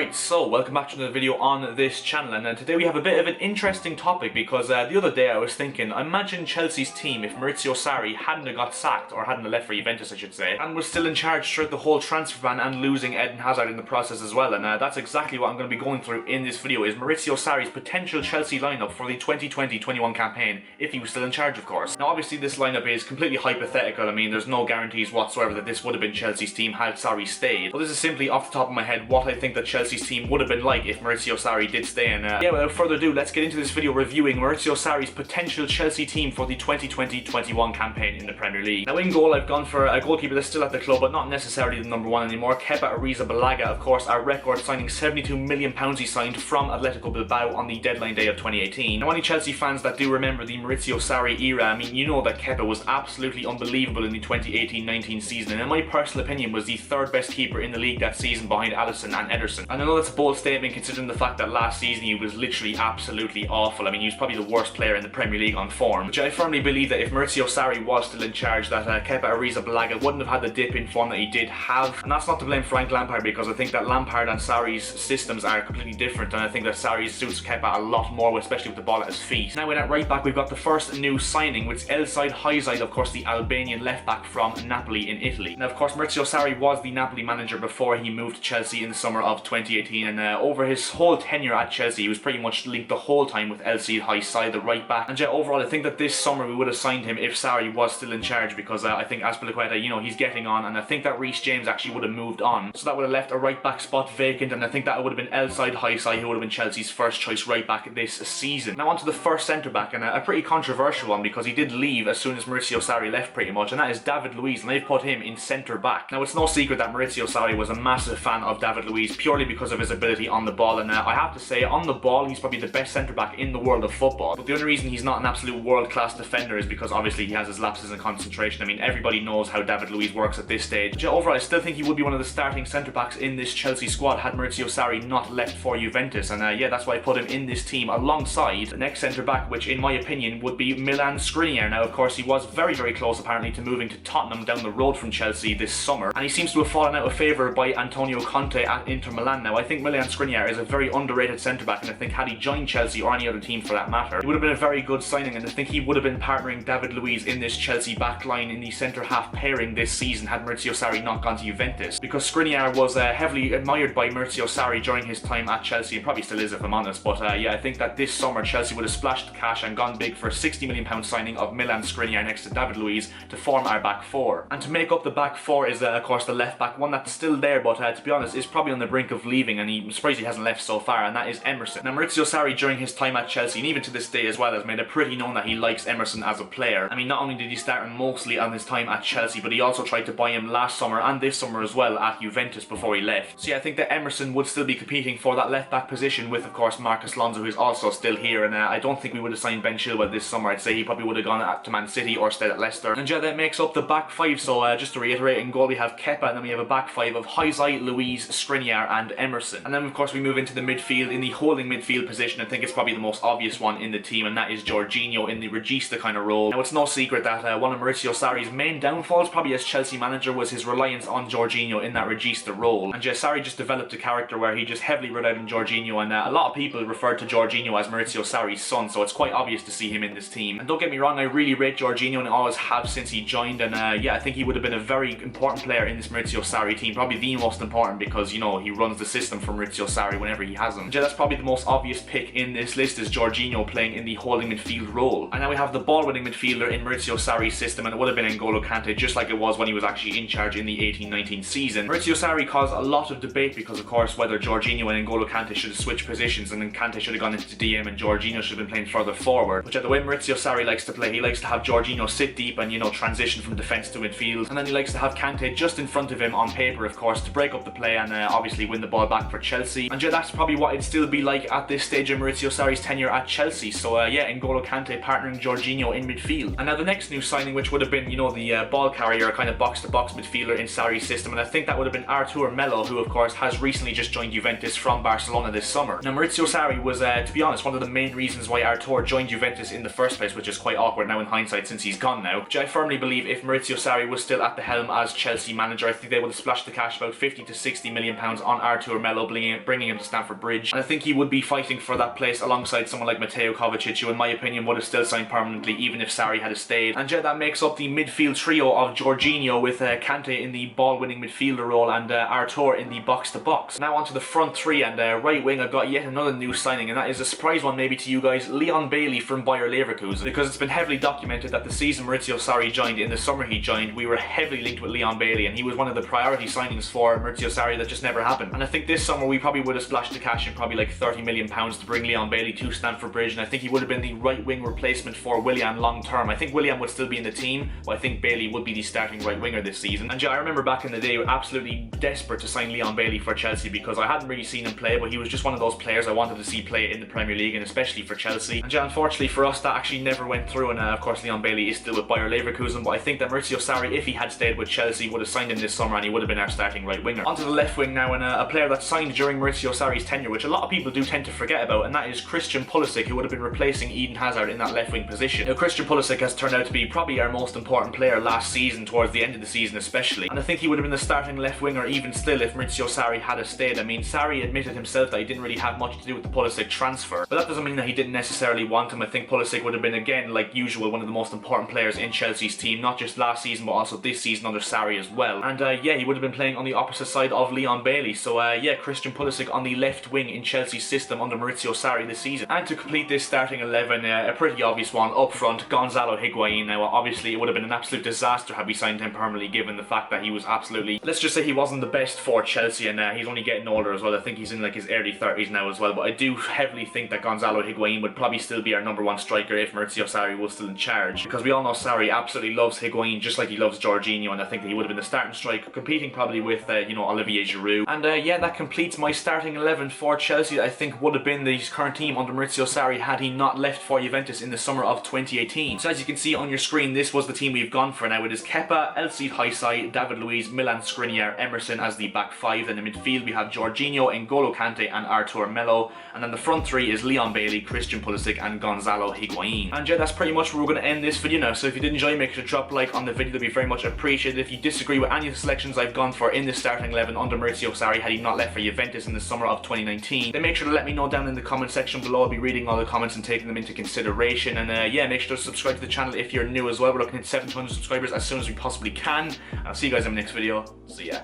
Right, so welcome back to another video on this channel, and today we have a bit of an interesting topic because the other day I was thinking, imagine Chelsea's team if Maurizio Sarri hadn't have got sacked, or hadn't have left for Juventus I should say, and was still in charge throughout the whole transfer ban and losing Eden Hazard in the process as well. And that's exactly what I'm going to be going through in this video, is Maurizio Sarri's potential Chelsea lineup for the 2020-21 campaign, if he was still in charge of course. Now obviously this lineup is completely hypothetical. I mean, there's no guarantees whatsoever that this would have been Chelsea's team had Sarri stayed, but this is simply off the top of my head what I think that Chelsea's team would have been like if Maurizio Sarri did stay. And yeah, without further ado, let's get into this video reviewing Maurizio Sarri's potential Chelsea team for the 2020-21 campaign in the Premier League. Now in goal I've gone for a goalkeeper that's still at the club but not necessarily the number one anymore, Kepa Arrizabalaga, of course, our record signing. £72 million he signed from Atletico Bilbao on the deadline day of 2018. Now any Chelsea fans that do remember the Maurizio Sarri era, I mean, you know that Kepa was absolutely unbelievable in the 2018-19 season, and in my personal opinion was the third best keeper in the league that season behind Alisson and Ederson. And I know that's a bold statement considering the fact that last season he was literally absolutely awful. I mean, he was probably the worst player in the Premier League on form, which I firmly believe that if Maurizio Sarri was still in charge, that Kepa Arrizabalaga wouldn't have had the dip in form that he did have. And that's not to blame Frank Lampard, because I think that Lampard and Sarri's systems are completely different, and I think that Sarri's suits Kepa a lot more, especially with the ball at his feet. Now in at right back we've got the first new signing, which is Elseid Hysaj, of course the Albanian left back from Napoli in Italy. Now of course Maurizio Sarri was the Napoli manager before he moved to Chelsea in the summer of 2018, and over his whole tenure at Chelsea he was pretty much linked the whole time with Elseid Hysaj, the right back. And yeah, overall I think that this summer we would have signed him if Sarri was still in charge, because I think Azpilicueta, you know, he's getting on, and I think that Reece James actually would have moved on, so that would have left a right back spot vacant, and I think that would have been Elseid Hysaj who would have been Chelsea's first choice right back this season. Now on to the first centre back, and a pretty controversial one because he did leave as soon as Maurizio Sarri left pretty much, and that is David Luiz, and they've put him in centre back. Now it's no secret that Maurizio Sarri was a massive fan of David Luiz purely because of his ability on the ball, and I have to say on the ball he's probably the best centre back in the world of football. But the only reason he's not an absolute world class defender is because obviously he has his lapses in concentration. I mean, everybody knows how David Luiz works at this stage. But yeah, overall I still think he would be one of the starting centre backs in this Chelsea squad had Maurizio Sarri not left for Juventus, and yeah, that's why I put him in this team alongside the next centre back, which in my opinion would be Milan Skriniar. Now of course he was very close apparently to moving to Tottenham down the road from Chelsea this summer, and he seems to have fallen out of favour by Antonio Kante at Inter Milan. Now I think Milan Skriniar is a very underrated centre back, and I think had he joined Chelsea or any other team for that matter, it would have been a very good signing, and I think he would have been partnering David Luiz in this Chelsea backline in the centre half pairing this season had Maurizio Sarri not gone to Juventus, because Skriniar was heavily admired by Maurizio Sarri during his time at Chelsea, and probably still is if I'm honest. But yeah, I think that this summer Chelsea would have splashed the cash and gone big for a £60 million signing of Milan Skriniar next to David Luiz to form our back four. And to make up the back four is of course the left back, one that's still there but to be honest is probably on the brink of leaving, and I'm surprised he hasn't left so far, and that is Emerson. Now Maurizio Sarri during his time at Chelsea, and even to this day as well, has made it pretty known that he likes Emerson as a player. I mean, not only did he start him mostly on his time at Chelsea, but he also tried to buy him last summer and this summer as well at Juventus before he left. So yeah, I think that Emerson would still be competing for that left back position with of course Marcus Alonso, who's also still here, and I don't think we would have signed Ben Chilwell this summer. I'd say he probably would have gone to Man City or stayed at Leicester. And yeah, that makes up the back five. So just to reiterate, in goal we have Kepa, and then we have a back five of Hysaj, Luiz, Skriniar and Emerson. And then of course we move into the midfield. In the holding midfield position, I think it's probably the most obvious one in the team, and that is Jorginho in the regista kind of role. Now it's no secret that one of Maurizio Sarri's main downfalls probably as Chelsea manager was his reliance on Jorginho in that regista role, and Sarri just developed a character where he just heavily relied on Jorginho, and a lot of people referred to Jorginho as Maurizio Sarri's son, so it's quite obvious to see him in this team. And don't get me wrong, I really rate Jorginho and I always have since he joined, and yeah, I think he would have been a very important player in this Maurizio Sarri team, probably the most important, because you know he runs the system for Maurizio Sarri whenever he has him. And yeah, that's probably the most obvious pick in this list, is Jorginho playing in the holding midfield role. And now we have the ball winning midfielder in Maurizio Sarri's system, and it would have been N'Golo Kante, just like it was when he was actually in charge in the 18-19 season. Maurizio Sarri caused a lot of debate because of course whether Jorginho and N'Golo Kante should have switched positions, and then Kante should have gone into DM and Jorginho should have been playing further forward. Which, the way Maurizio Sarri likes to play, he likes to have Jorginho sit deep and, you know, transition from defence to midfield, and then he likes to have Kante just in front of him on paper of course to break up the play and obviously win the ball back for Chelsea. And yeah, that's probably what it'd still be like at this stage of Maurizio Sarri's tenure at Chelsea. So yeah, N'Golo Kante partnering Jorginho in midfield. And now the next new signing, which would have been, you know, the ball carrier, kind of box-to-box midfielder in Sarri's system, and I think that would have been Melo, who of course has recently just joined Juventus from Barcelona this summer. Now Maurizio Sarri was, to be honest, one of the main reasons why Artur joined Juventus in the first place, which is quite awkward now in hindsight since he's gone now. Which I firmly believe if Maurizio Sarri was still at the helm as Chelsea manager, I think they would have splashed the cash about £50 to £60 million on Artur Artur Melo, bringing him to Stamford Bridge. And I think he would be fighting for that place alongside someone like Mateo Kovacic, who in my opinion would have still signed permanently even if Sarri had stayed. And yeah, that makes up the midfield trio of Jorginho with Kante in the ball-winning midfielder role and Artur in the box-to-box. Now onto the front three, and right wing I've got yet another new signing, and that is a surprise one maybe to you guys, Leon Bailey from Bayer Leverkusen, because it's been heavily documented that the season Maurizio Sarri joined, in the summer he joined, we were heavily linked with Leon Bailey, and he was one of the priority signings for Maurizio Sarri that just never happened. And I think this summer we probably would have splashed the cash in probably like £30 million to bring Leon Bailey to Stamford Bridge, and I think he would have been the right wing replacement for Willian long term. I think Willian would still be in the team, but I think Bailey would be the starting right winger this season. And yeah, I remember back in the day absolutely desperate to sign Leon Bailey for Chelsea because I hadn't really seen him play, but he was just one of those players I wanted to see play in the Premier League, and especially for Chelsea. And yeah, unfortunately for us that actually never went through, and of course Leon Bailey is still with Bayer Leverkusen, but I think that Maurizio Sarri, if he had stayed with Chelsea, would have signed him this summer and he would have been our starting right winger. Onto the left wing now, and a player that signed during Maurizio Sarri's tenure, which a lot of people do tend to forget about, and that is Christian Pulisic, who would have been replacing Eden Hazard in that left wing position. Now Christian Pulisic has turned out to be probably our most important player last season, towards the end of the season especially, and I think he would have been the starting left winger even still if Maurizio Sarri had stayed. I mean, Sarri admitted himself that he didn't really have much to do with the Pulisic transfer, but that doesn't mean that he didn't necessarily want him. I think Pulisic would have been, again, like usual, one of the most important players in Chelsea's team, not just last season but also this season under Sarri as well. And yeah, he would have been playing on the opposite side of Leon Bailey, so yeah, Christian Pulisic on the left wing in Chelsea's system under Maurizio Sarri this season. And to complete this starting 11, a pretty obvious one up front, Gonzalo Higuain. Now obviously it would have been an absolute disaster had we signed him permanently, given the fact that he was absolutely, let's just say he wasn't the best for Chelsea, and he's only getting older as well. I think he's in like his early 30s now as well, but I do heavily think that Gonzalo Higuain would probably still be our #1 striker if Maurizio Sarri was still in charge, because we all know Sarri absolutely loves Higuain just like he loves Jorginho, and I think that he would have been the starting striker, competing probably with you know, Olivier Giroud. And yeah, that completes my starting 11 for Chelsea. I think would have been the current team under Maurizio Sarri had he not left for Juventus in the summer of 2018. So as you can see on your screen, this was the team we've gone for now. It is Kepa, Elseid, Hysaj, David Luiz, Milan, Skriniar, Emerson as the back five. Then in midfield we have Jorginho, N'Golo Kante and Artur Melo, and then the front three is Leon Bailey, Christian Pulisic and Gonzalo Higuain. And yeah, that's pretty much where we're going to end this video now. So if you did enjoy, make sure to drop a like on the video, that'd be very much appreciated. If you disagree with any of the selections I've gone for in the starting 11 under Maurizio Sarri had he not left for Juventus in the summer of 2019, then make sure to let me know down in the comment section below. I'll be reading all the comments and taking them into consideration. And yeah, make sure to subscribe to the channel if you're new as well. We're looking at 700 subscribers as soon as we possibly can. I'll see you guys in the next video. See ya.